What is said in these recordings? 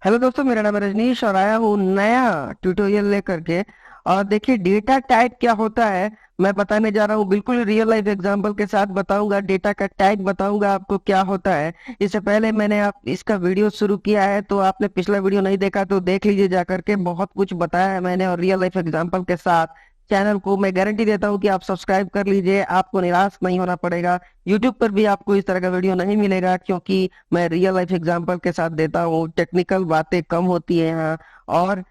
Hello दोस्तों, मेरा नाम है रजनीश और आया हूँ नया ट्यूटोरियल लेकर के। और देखिए, डेटा टाइप क्या होता है मैं बताने जा रहा हूँ। बिल्कुल रियल लाइफ एग्जांपल के साथ बताऊंगा, डेटा का टाइप बताऊंगा आपको क्या होता है। इससे पहले मैंने आप इसका वीडियो शुरू किया है, तो आपने पिछला वीडियो नहीं देखा तो देख लीजिए जा करके। बहुत कुछ बताया है मैंने और रियल लाइफ एग्जांपल के साथ। चैनल को मैं गारंटी देता हूँ कि आप सब्सक्राइब कर लीजिए, आपको निराश नहीं होना पड़ेगा। यूट्यूब पर भी आपको इस तरह का वीडियो नहीं मिलेगा, क्योंकि मैं रियल लाइफ एग्जांपल के साथ देता हूँ। टेक्निकल बातें कम होती है यहाँ, और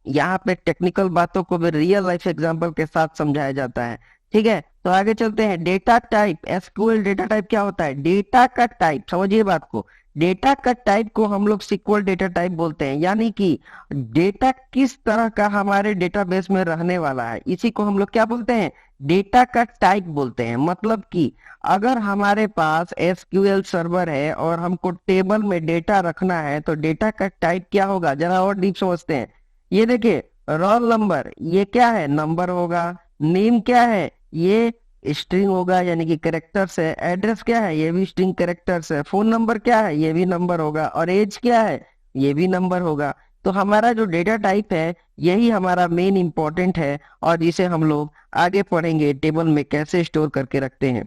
यहाँ पे टेक्निकल बातों को भी रियल लाइफ एग्जांपल के साथ समझाया जाता है। ठीक है, तो आगे चलते हैं। Data type, SQL data type क्या होता है? डेटा का टाइप, समझिए बात को। डेटा का टाइप को हम लोग सिक्वल डेटा टाइप बोलते हैं, यानी कि डेटा किस तरह का हमारे डेटाबेस में रहने वाला है, इसी को हम लोग क्या बोलते हैं? डेटा का टाइप बोलते हैं। मतलब कि अगर हमारे पास एसक्यूएल सर्वर है और हमको टेबल में डेटा रखना है, तो डेटा का टाइप क्या होगा, जरा और डीप समझते हैं। ये देखिए, रोल नंबर ये क्या है? नंबर होगा। नेम क्या है? ये स्ट्रिंग होगा, यानी कि कैरेक्टर्स है। एड्रेस क्या है? ये भी स्ट्रिंग कैरेक्टर्स है। फोन नंबर क्या है? ये भी नंबर होगा। और एज क्या है? ये भी नंबर होगा। तो हमारा जो डेटा टाइप है, यही हमारा मेन इंपॉर्टेंट है, और जिसे हम लोग आगे पढ़ेंगे टेबल में कैसे स्टोर करके रखते हैं।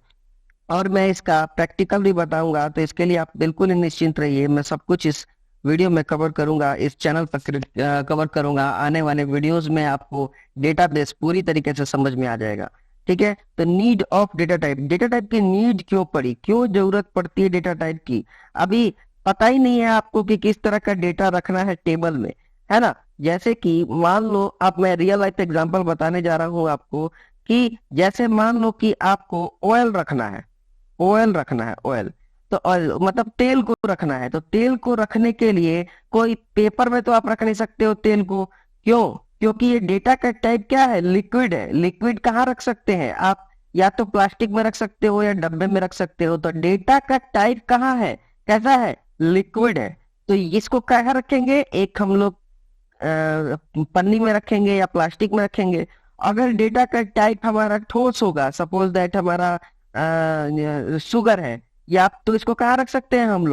और मैं इसका प्रैक्टिकल भी बताऊंगा, तो इसके लिए आप बिल्कुल निश्चिंत रहिए। मैं सब कुछ इस वीडियो में कवर करूंगा, इस चैनल पर कवर करूंगा। आने वाले वीडियोस में आपको डेटाबेस पूरी तरीके से समझ में आ जाएगा। ठीक है, तो need of data type, data type की नीड क्यों पड़ी, क्यों जरूरत पड़ती है डेटा टाइप की? अभी पता ही नहीं है आपको कि किस तरह का डेटा रखना है टेबल में, है ना। जैसे कि मान लो, अब मैं रियल लाइफ एग्जांपल बताने जा रहा हूँ आपको, कि जैसे मान लो कि आपको ऑयल रखना है। ऑयल रखना है, ऑयल। तो ऑयल मतलब तेल को रखना है, तो तेल को रखने के लिए कोई पेपर में तो आप रख नहीं सकते हो तेल को। क्यों? क्योंकि ये डेटा का टाइप क्या है? लिक्विड है। लिक्विड कहाँ रख सकते हैं आप? या तो प्लास्टिक में रख सकते हो या डब्बे में रख सकते हो। तो डेटा का टाइप कहाँ है, कैसा है? लिक्विड है। तो इसको कहाँ रखेंगे? एक हम लोग पन्नी में रखेंगे या प्लास्टिक में रखेंगे। अगर डेटा का टाइप हमारा ठोस होगा, सपोज दैट हमारा शुगर है, या तो इसको कहाँ रख सकते हैं हम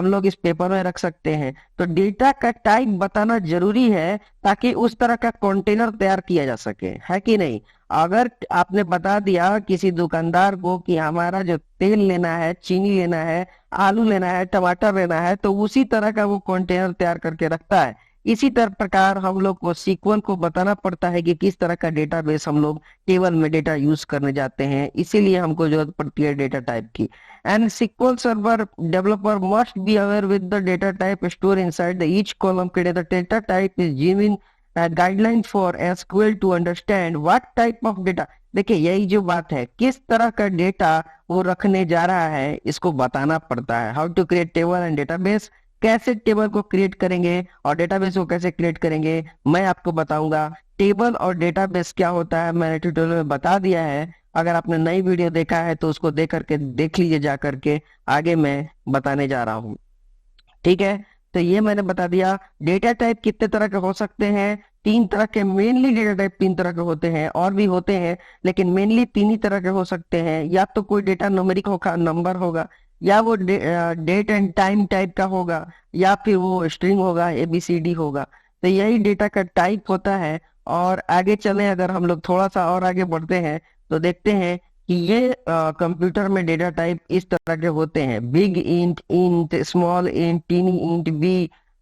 लोग इस पेपर में रख सकते हैं। तो डेटा का टाइप बताना जरूरी है, ताकि उस तरह का कंटेनर तैयार किया जा सके, है कि नहीं। अगर आपने बता दिया किसी दुकानदार को कि हमारा जो तेल लेना है, चीनी लेना है, आलू लेना है, टमाटर लेना है, तो उसी तरह का वो कंटेनर तैयार करके रखता है। इसी तरह प्रकार हम लोग को सीक्वल को बताना पड़ता है कि किस तरह का डेटाबेस हम लोग टेबल में डेटा यूज करने जाते हैं। इसीलिए हमको जरूरत पड़ती है डेटा टाइप की। And SQL server developer must be aware with the data type stored inside the each column. The data type is given a guideline for SQL to understand what type of data। देखिए, यही जो बात है, किस तरह का data वो रखने जा रहा है, इसको बताना पड़ता है। How to create table and database, कैसे टेबल को क्रिएट करेंगे और डेटाबेस को कैसे क्रिएट करेंगे, मैं आपको बताऊंगा। टेबल और डेटाबेस क्या होता है मैंने ट्यूटोरियल में बता दिया है। अगर आपने नई वीडियो देखा है तो उसको देख करके देख लीजिए जा करके, आगे मैं बताने जा रहा हूँ। ठीक है, तो ये मैंने बता दिया। डेटा टाइप कितने तरह के हो सकते हैं? तीन तरह के, मेनली डेटा टाइप तीन तरह के होते हैं, और भी होते हैं, लेकिन मेनली तीन ही तरह के हो सकते हैं। या तो कोई डेटा न्यूमेरिक होगा, नंबर होगा, या वो डेट एंड टाइम टाइप का होगा, या फिर वो स्ट्रिंग होगा, ABCD होगा। तो यही डेटा का टाइप होता है। और आगे चले, अगर हम लोग थोड़ा सा और आगे बढ़ते हैं, तो देखते हैं कि ये कंप्यूटर में डेटा टाइप इस तरह के होते हैं। Big int, int, small int, tiny int,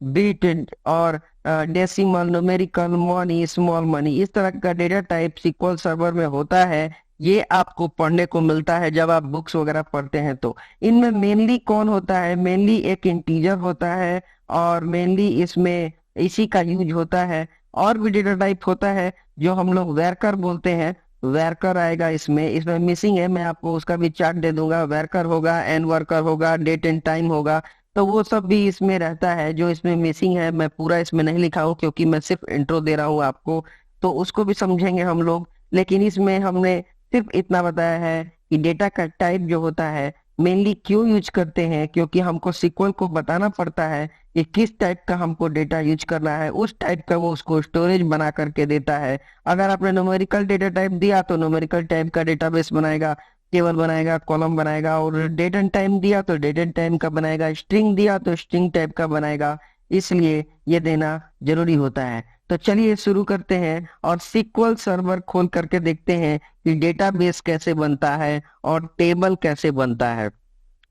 bit, और decimal, numerical, money, small money. इस तरह का डेटा टाइप SQL सर्वर में होता है। ये आपको पढ़ने को मिलता है जब आप बुक्स वगैरह पढ़ते हैं। तो इनमें मेनली कौन होता है? मेनली एक इंटीजर होता है, और मेनली इसमें इसी का यूज होता है। और भी डेटा टाइप होता है जो हम लोग वैरकर बोलते हैं। वर्कर आएगा इसमें, इसमें मिसिंग है, मैं आपको उसका भी चार्ट दे दूंगा। वर्कर होगा, एन वर्कर होगा, डेट एंड टाइम होगा। तो वो सब भी इसमें रहता है। जो इसमें मिसिंग है, मैं पूरा इसमें नहीं लिखा हूँ, क्योंकि मैं सिर्फ इंट्रो दे रहा हूँ आपको, तो उसको भी समझेंगे हम लोग। लेकिन इसमें हमने सिर्फ इतना बताया है कि डेटा का टाइप जो होता है मेनली क्यों यूज करते हैं, क्योंकि हमको सीक्वल को बताना पड़ता है कि किस टाइप का हमको डेटा यूज करना है। उस टाइप का वो उसको स्टोरेज बना करके देता है। अगर आपने न्यूमेरिकल डेटा टाइप दिया तो न्यूमेरिकल टाइप का डेटाबेस बनाएगा, टेबल बनाएगा, कॉलम बनाएगा। और डेट एंड टाइम दिया तो डेट एंड टाइम का बनाएगा। स्ट्रिंग दिया तो स्ट्रिंग टाइप का बनाएगा। इसलिए ये देना जरूरी होता है। तो चलिए शुरू करते हैं और SQL सर्वर खोल करके देखते हैं कि डेटाबेस कैसे बनता है और टेबल कैसे बनता है।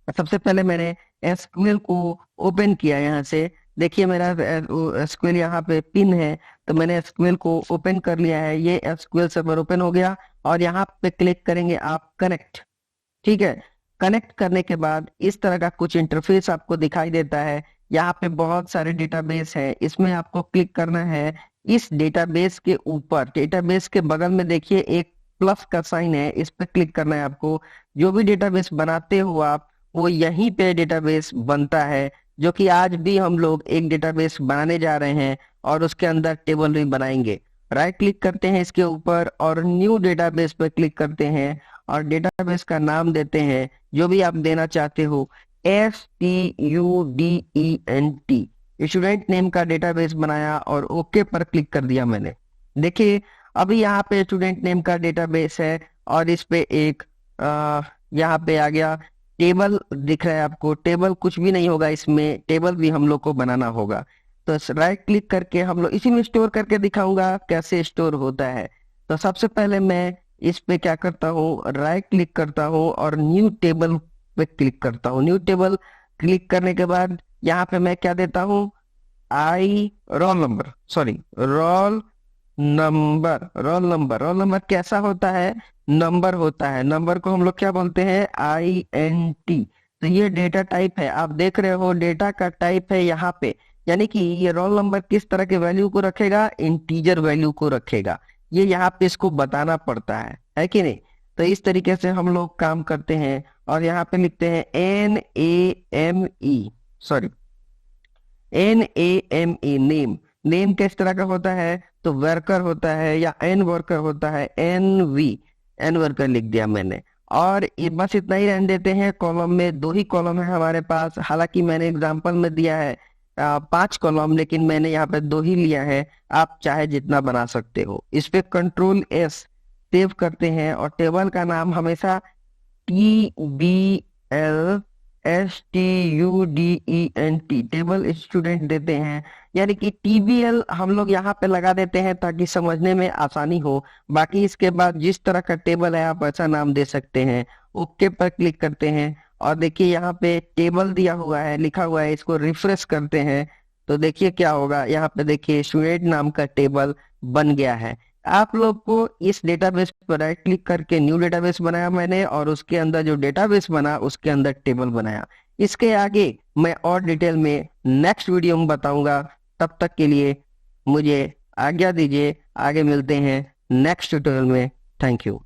सबसे पहले मैंने एसक्यूएल को ओपन किया यहाँ से। देखिए मेरा एसक्यूएल यहाँ पे पिन है, तो मैंने एसक्यूएल को ओपन कर लिया है। ये एसक्यूएल सर्वर ओपन हो गया और यहाँ पे क्लिक करेंगे आप कनेक्ट। ठीक है, कनेक्ट करने के बाद इस तरह का कुछ इंटरफेस आपको दिखाई देता है। यहाँ पे बहुत सारे डेटाबेस है, इसमें आपको क्लिक करना है। इस डेटाबेस के ऊपर, डेटाबेस के बगल में देखिए एक प्लस का साइन है, इस पे क्लिक करना है आपको। जो भी डेटाबेस बनाते हो आप, वो यहीं पे डेटाबेस बनता है, जो कि आज भी हम लोग एक डेटाबेस बनाने जा रहे हैं और उसके अंदर टेबल भी बनाएंगे। राइट क्लिक करते हैं इसके ऊपर और न्यू डेटाबेस पे क्लिक करते हैं और डेटाबेस का नाम देते हैं जो भी आप देना चाहते हो। STUDENT स्टूडेंट नेम का डेटाबेस बनाया और ओके पर क्लिक कर दिया मैंने। देखिए अभी यहाँ पे स्टूडेंट नेम का डेटाबेस है और इस पे एक यहाँ पे आ गया टेबल दिख रहा है आपको। टेबल कुछ भी नहीं होगा, इसमें टेबल भी हम लोग को बनाना होगा। तो राइट क्लिक करके हम लोग इसी में स्टोर करके दिखाऊंगा कैसे स्टोर होता है। तो सबसे पहले मैं इस पे क्या करता हूँ, राइट क्लिक करता हूँ और न्यू टेबल पे क्लिक करता हूँ। न्यू टेबल क्लिक करने के बाद यहाँ पे मैं क्या देता हूँ, roll number, sorry roll number कैसा होता है, नंबर होता है। नंबर को हम लोग क्या बोलते हैं, INT। तो ये डेटा टाइप है, आप देख रहे हो डेटा का टाइप है यहाँ पे, यानी कि ये रोल नंबर किस तरह के वैल्यू को रखेगा, इंटीजर वैल्यू को रखेगा। ये यहाँ पे इसको बताना पड़ता है कि नहीं। तो इस तरीके से हम लोग काम करते हैं और यहाँ पे लिखते हैं NAME, sorry NAME, name. Name किस तरह का होता है, तो वर्कर होता है या एन वर्कर होता है, एन वर्कर लिख दिया मैंने। और ये बस इतना ही रहने देते हैं। कॉलम में 2 ही कॉलम है हमारे पास, हालांकि मैंने एग्जांपल में दिया है 5 कॉलम, लेकिन मैंने यहाँ पे 2 ही लिया है। आप चाहे जितना बना सकते हो। इस पे Ctrl+S सेव करते हैं और टेबल का नाम हमेशा TBLSTUDENT टेबल स्टूडेंट देते हैं, यानी कि TBL हम लोग यहाँ पे लगा देते हैं ताकि समझने में आसानी हो। बाकी इसके बाद जिस तरह का टेबल है आप ऐसा नाम दे सकते हैं। ओके पर क्लिक करते हैं और देखिए यहाँ पे टेबल दिया हुआ है, लिखा हुआ है। इसको रिफ्रेश करते हैं तो देखिए क्या होगा, यहाँ पे देखिए स्टूडेंट नाम का टेबल बन गया है। आप लोग को इस डेटाबेस पर राइट क्लिक करके न्यू डेटाबेस बनाया मैंने और उसके अंदर जो डेटाबेस बना उसके अंदर टेबल बनाया। इसके आगे मैं और डिटेल में नेक्स्ट वीडियो में बताऊंगा। तब तक के लिए मुझे आज्ञा दीजिए, आगे मिलते हैं नेक्स्ट ट्यूटोरियल में। Thank you.